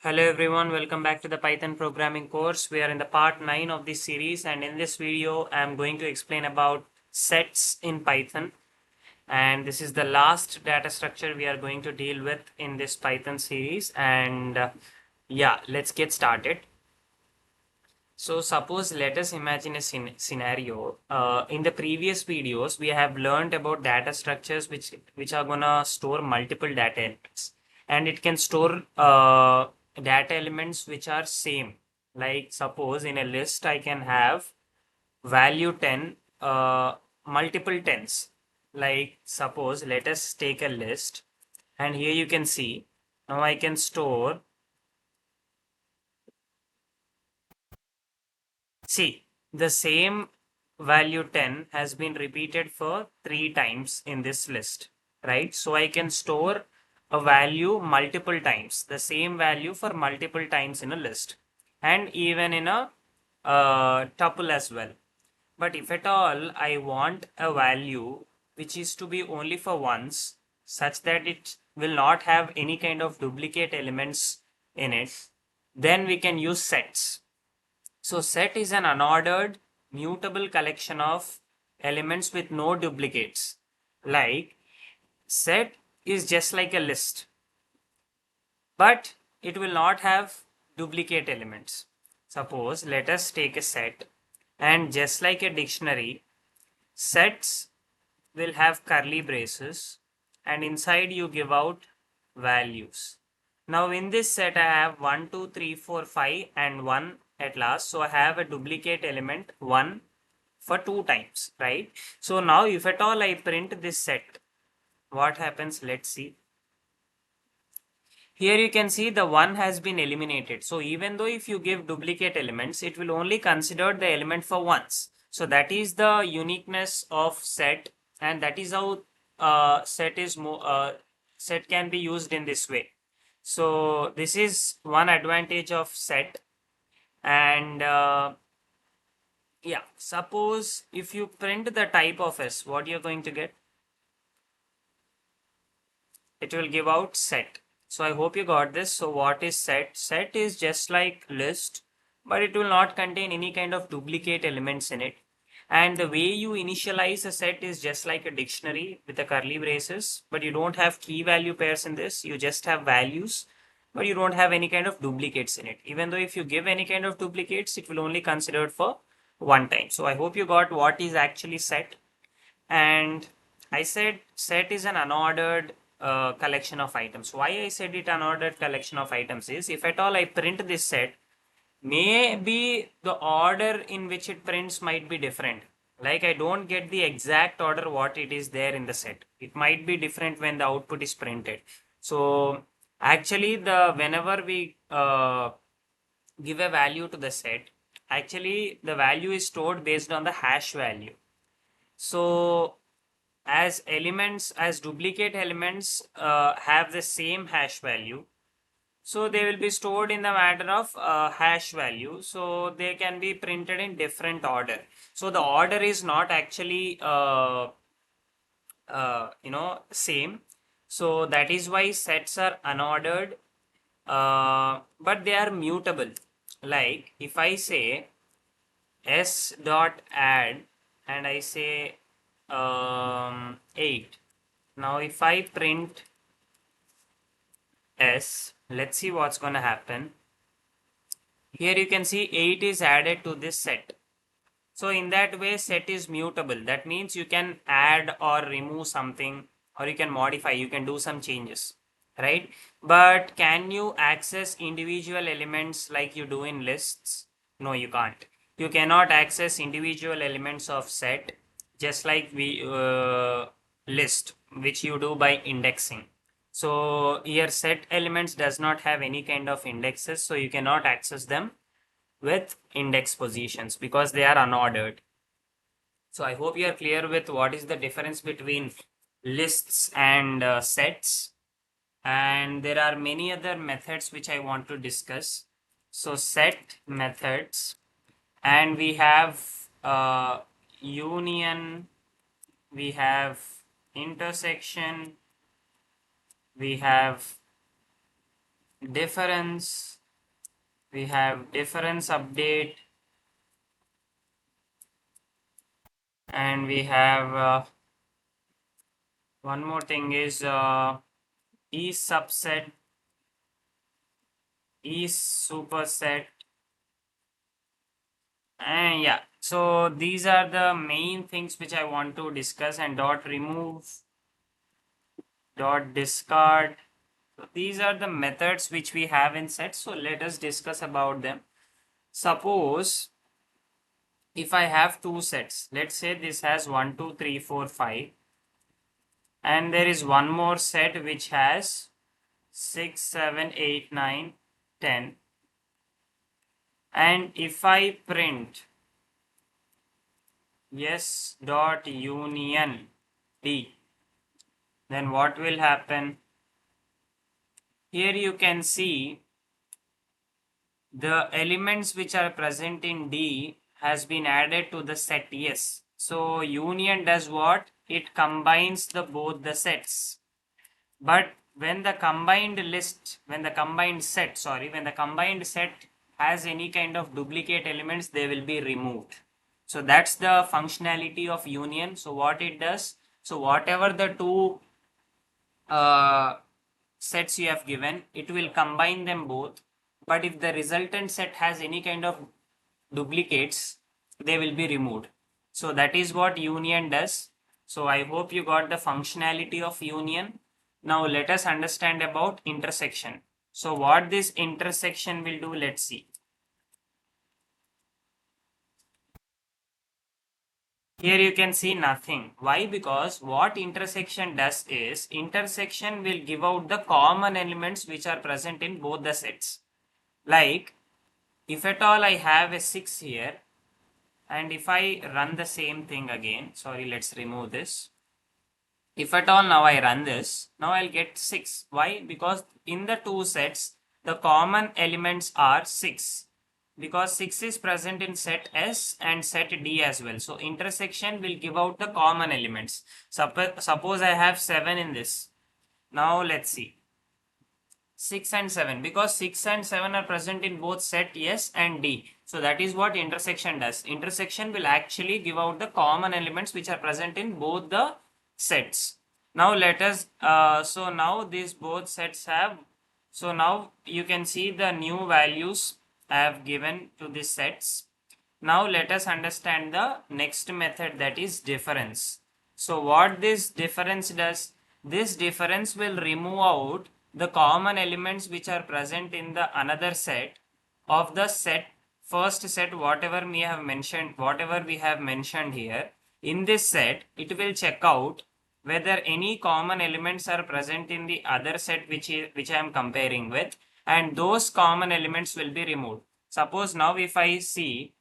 Hello everyone, welcome back to the Python programming course. We are in the part 9 of this series, and in this video I am going to explain about sets in Python, and this is the last data structure we are going to deal with in this Python series. And yeah, let's get started. So suppose let us imagine a scenario. In the previous videos we have learned about data structures which are gonna store multiple data elements, and it can store data elements which are same. Like suppose in a list I can have value 10, multiple tens. Like suppose let us take a list, and here you can see now I can store. See, the same value 10 has been repeated for 3 times in this list, right? So I can store a value multiple times, the same value for multiple times in a list, and even in a tuple as well. But if at all I want a value which is to be only for once, such that it will not have any kind of duplicate elements in it, then we can use sets. So set is an unordered, mutable collection of elements with no duplicates. Like set is just like a list, but it will not have duplicate elements. Suppose let us take a set, and just like a dictionary, sets will have curly braces, and inside you give out values. Now in this set I have 1, 2, 3, 4, 5 and 1 at last. So I have a duplicate element 1 for 2 times, right? So now if at all I print this set, what happens? Let's see. Here you can see the 1 has been eliminated. So even though if you give duplicate elements, it will only consider the element for once. So that is the uniqueness of set, and that is how set can be used in this way. So this is one advantage of set. And yeah, suppose if you print the type of S, what you're going to get? It will give out set. So I hope you got this. So what is set? Set is just like list, but it will not contain any kind of duplicate elements in it. And the way you initialize a set is just like a dictionary with the curly braces, but you don't have key value pairs in this. You just have values, but you don't have any kind of duplicates in it. Even though if you give any kind of duplicates, it will only consider it for one time. So I hope you got what is actually set. And I said set is an unordered collection of items. Why I said it unordered collection of items is, if at all I print this set, maybe the order in which it prints might be different. Like I don't get the exact order what it is there in the set. It might be different when the output is printed. So actually the whenever we give a value to the set, actually the value is stored based on the hash value. So as elements, as duplicate elements have the same hash value, so they will be stored in the matter of hash value, so they can be printed in different order. So the order is not actually same. So that is why sets are unordered, but they are mutable. Like if I say s dot add, and I say 8. Now if I print s, let's see what's going to happen. Here you can see 8 is added to this set. So in that way set is mutable. That means you can add or remove something, or you can modify, you can do some changes, right? But can you access individual elements like you do in lists? No, you can't. You cannot access individual elements of set just like we list, which you do by indexing. So here set elements does not have any kind of indexes, so you cannot access them with index positions because they are unordered. So I hope you are clear with what is the difference between lists and sets. And there are many other methods which I want to discuss. So set methods, and we have union, we have intersection, we have difference, we have difference update, and we have one more thing is e subset, e superset, and yeah. So these are the main things which I want to discuss. And dot remove, dot discard. So these are the methods which we have in set. So let us discuss about them. Suppose if I have two sets, let's say this has 1, 2, 3, 4, 5, and there is one more set which has 6, 7, 8, 9, 10. And if I print yes dot union D, then what will happen? Here you can see the elements which are present in D has been added to the set yes. So union does what? It combines the both the sets. But when the combined set has any kind of duplicate elements, they will be removed. So that's the functionality of union. So what it does, so whatever the two uh, sets you have given, it will combine them both. But if the resultant set has any kind of duplicates, they will be removed. So that is what union does. So I hope you got the functionality of union. Now let us understand about intersection. So what this intersection will do, let's see. Here you can see nothing. Why? Because what intersection does is, intersection will give out the common elements which are present in both the sets. Like, if at all I have a 6 here, and if I run the same thing again, sorry, let's remove this. If at all now I run this, now I'll get 6. Why? Because in the two sets, the common elements are 6. Because 6 is present in set S and set D as well. So intersection will give out the common elements. Suppose I have 7 in this. Now let's see. 6 and 7, because 6 and 7 are present in both set S and D. So that is what intersection does. Intersection will actually give out the common elements which are present in both the sets. Now let us, so now these both sets have, so now you can see the new values I have given to these sets. Now let us understand the next method, that is difference. So what this difference does, this difference will remove out the common elements which are present in the another set of the set, first set, whatever we have mentioned here. In this set, it will check out whether any common elements are present in the other set which I am comparing with, and those common elements will be removed. Suppose now if I see,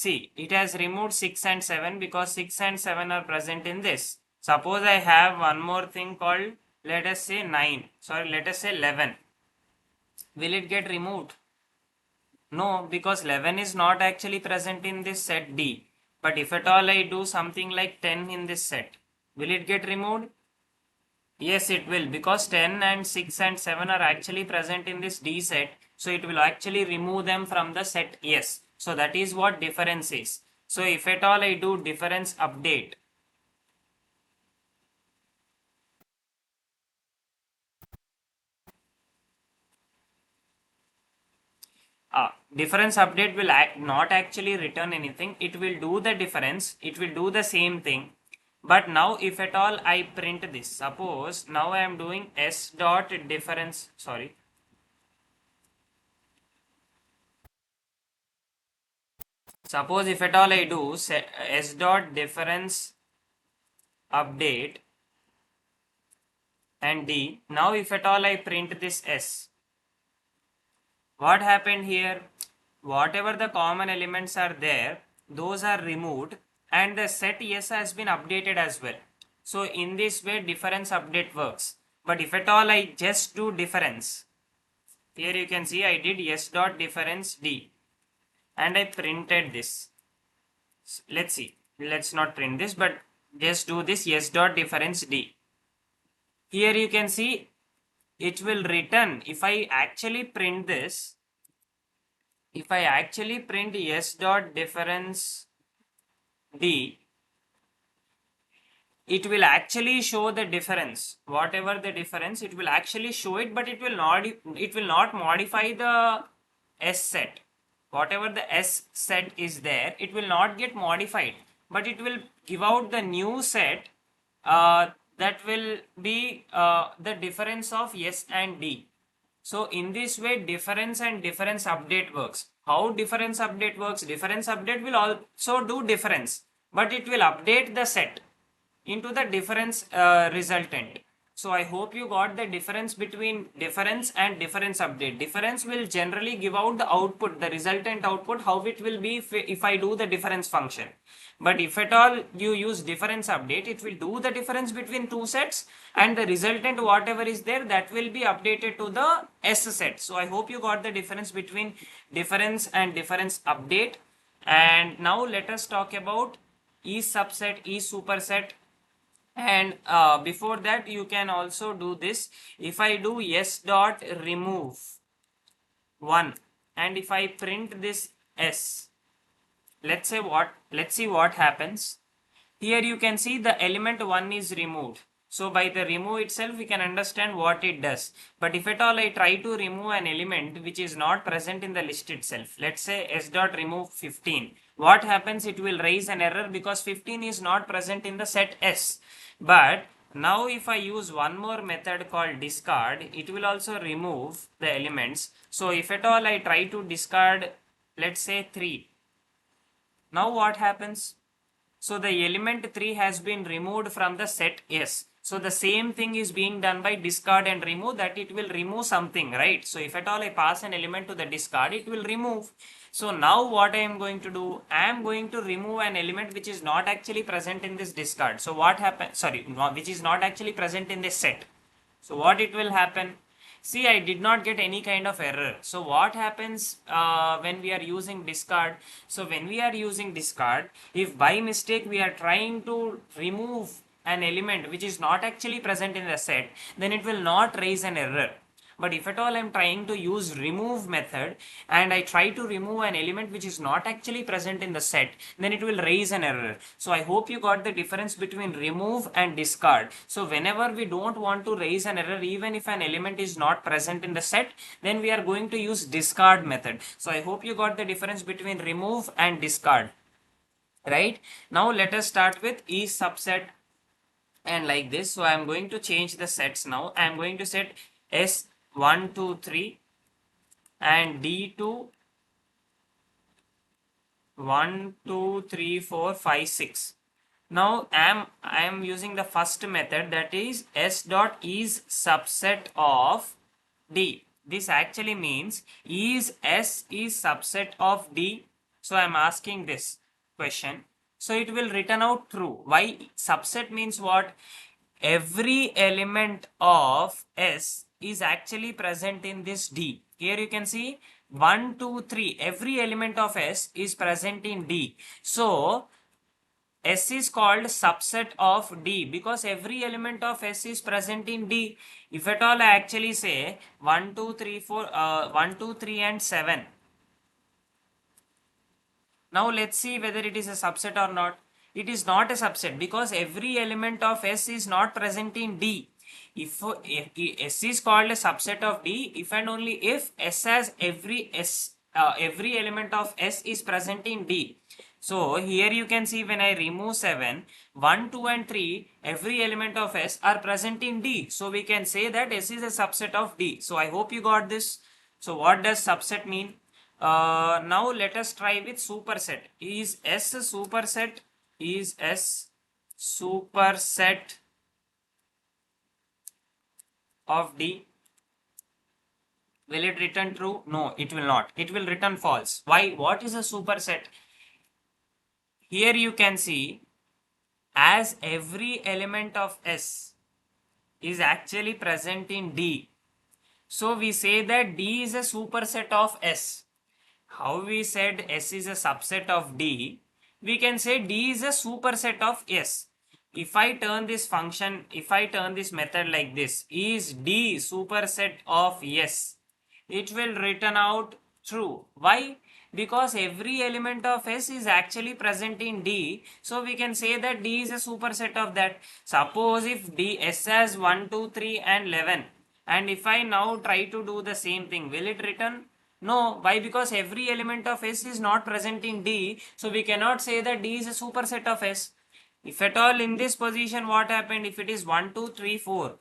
it has removed 6 and 7 because 6 and 7 are present in this. Suppose I have one more thing called, let us say 9, sorry, let us say 11. Will it get removed? No, because 11 is not actually present in this set D. But if at all I do something like 10 in this set, will it get removed? Yes, it will, because 10 and 6 and 7 are actually present in this D set. So it will actually remove them from the set S. So that is what difference is. So if at all I do difference update, difference update will not actually return anything. It will do the difference. It will do the same thing. But now if at all I print this, suppose now I am doing S dot difference, sorry. Suppose if at all I do S dot difference update and D. Now if at all I print this S, what happened here? Whatever the common elements are there, those are removed, and the set S has been updated as well. So in this way difference update works. But if at all I just do difference, here you can see I did S dot difference D and I printed this. Let's see, let's not print this, but just do this S dot difference D. Here you can see it will return, if I actually print this, if I actually print S dot difference D, it will actually show the difference. Whatever the difference, it will actually show it, but it will not modify the S set. Whatever the S set is there, it will not get modified, but it will give out the new set that will be the difference of S and D. So in this way, difference and difference update works. How difference update works? Difference update will also do difference, but it will update the set into the difference resultant. So I hope you got the difference between difference and difference update. Difference will generally give out the output, the resultant output, how it will be if I do the difference function. But if at all you use difference update, it will do the difference between two sets, and the resultant whatever is there, that will be updated to the S set. So I hope you got the difference between difference and difference update. And now let us talk about E subset, E superset. And before that, you can also do this. If I do S dot remove 1, and if I print this S, let's see what happens. Here you can see the element 1 is removed. So by the remove itself, we can understand what it does. But if at all I try to remove an element which is not present in the list itself, let's say S dot remove 15, what happens? It will raise an error because 15 is not present in the set S. But now if I use one more method called discard, it will also remove the elements. So if at all I try to discard, let's say 3, now what happens? So the element 3 has been removed from the set S. So the same thing is being done by discard and remove, that it will remove something, right? So if at all I pass an element to the discard, it will remove. So now what I am going to do, I am going to remove an element which is not actually present in this discard. So what happens, which is not actually present in this set. So what it will happen? See, I did not get any kind of error. So what happens when we are using discard? So when we are using discard, if by mistake we are trying to remove an element which is not actually present in the set, then it will not raise an error. But if at all I am trying to use remove method and I try to remove an element which is not actually present in the set, then it will raise an error. So I hope you got the difference between remove and discard. So whenever we don't want to raise an error, even if an element is not present in the set, then we are going to use discard method. So I hope you got the difference between remove and discard. Right? Now let us start with E subset and like this. So I am going to change the sets now. I am going to set S1, 2, 3 and D2 1, 2, 3, 4, 5, 6. Now I am using the first method, that is S dot is subset of D. This actually means is S is subset of D. So I am asking this question. So it will return out true. Why? Subset means what? Every element of S is actually present in this D. Here you can see 1, 2, 3. Every element of S is present in D. So S is called subset of D because every element of S is present in D. If at all I actually say 1, 2, 3, 4, 1, 2, 3 and 7. Now let's see whether it is a subset or not. It is not a subset because every element of S is not present in D. If S is called a subset of D, if and only if S has every element of S is present in D. So here you can see when I remove 7, 1, 2 and 3, every element of S are present in D. So we can say that S is a subset of D. So I hope you got this. So what does subset mean? Now let us try with superset. Is S a superset? Is S superset of D? Will it return true? No, it will not. It will return false. Why? What is a superset? Here you can see, as every element of S is actually present in D, so we say that D is a superset of S. How we said S is a subset of D? We can say D is a superset of S. if I turn this function, if I turn this method like this, is D superset of S, it will return out true. Why? Because every element of S is actually present in D, so we can say that D is a superset of that. Suppose if D S has 1, 2, 3 and 11, and if I now try to do the same thing, will it return? No. Why? Because every element of S is not present in D, so we cannot say that D is a superset of S. If at all in this position, what happened? If it is 1, 2, 3, 4,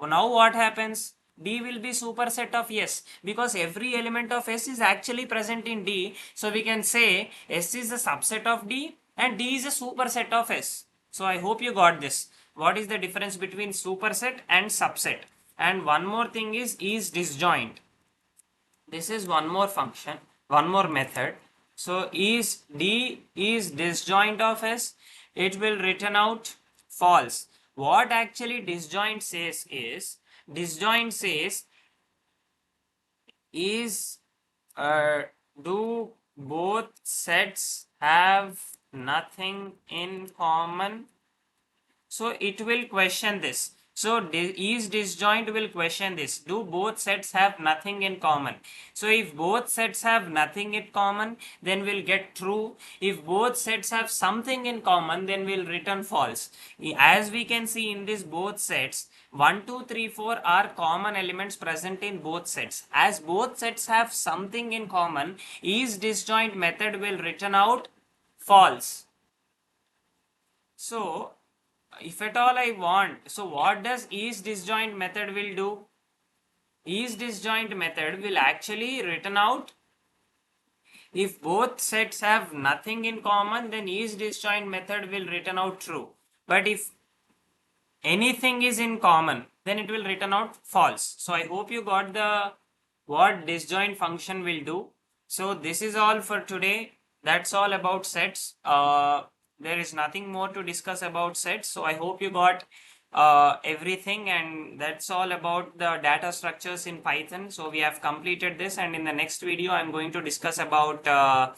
now what happens? D will be superset of S, because every element of S is actually present in D. So we can say S is a subset of D and D is a superset of S. So I hope you got this. What is the difference between superset and subset? And one more thing is disjoint. This is one more function, one more method. So is D is disjoint of S, it will return out false. What actually disjoint says is, disjoint says is do both sets have nothing in common? So it will question this. So is disjoint will question this. Do both sets have nothing in common? So if both sets have nothing in common, then we'll get true. If both sets have something in common, then we'll return false. As we can see in this both sets, 1, 2, 3, 4 are common elements present in both sets. As both sets have something in common, is disjoint method will return out false. So if at all I want, so what does is disjoint method will do? Is disjoint method will actually return out, if both sets have nothing in common, then is disjoint method will return out true. But if anything is in common, then it will return out false. So I hope you got the what disjoint function will do. So this is all for today. That's all about sets. There is nothing more to discuss about sets. So I hope you got everything, and that's all about the data structures in Python. So we have completed this, and in the next video I'm going to discuss about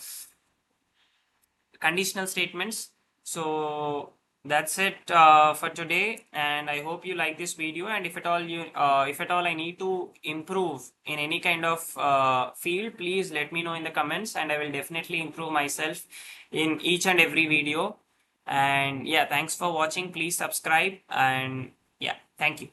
conditional statements. So that's it for today, and I hope you like this video. And if at all I need to improve in any kind of field, please let me know in the comments, and I will definitely improve myself in each and every video. And yeah, thanks for watching. Please subscribe, and yeah, thank you.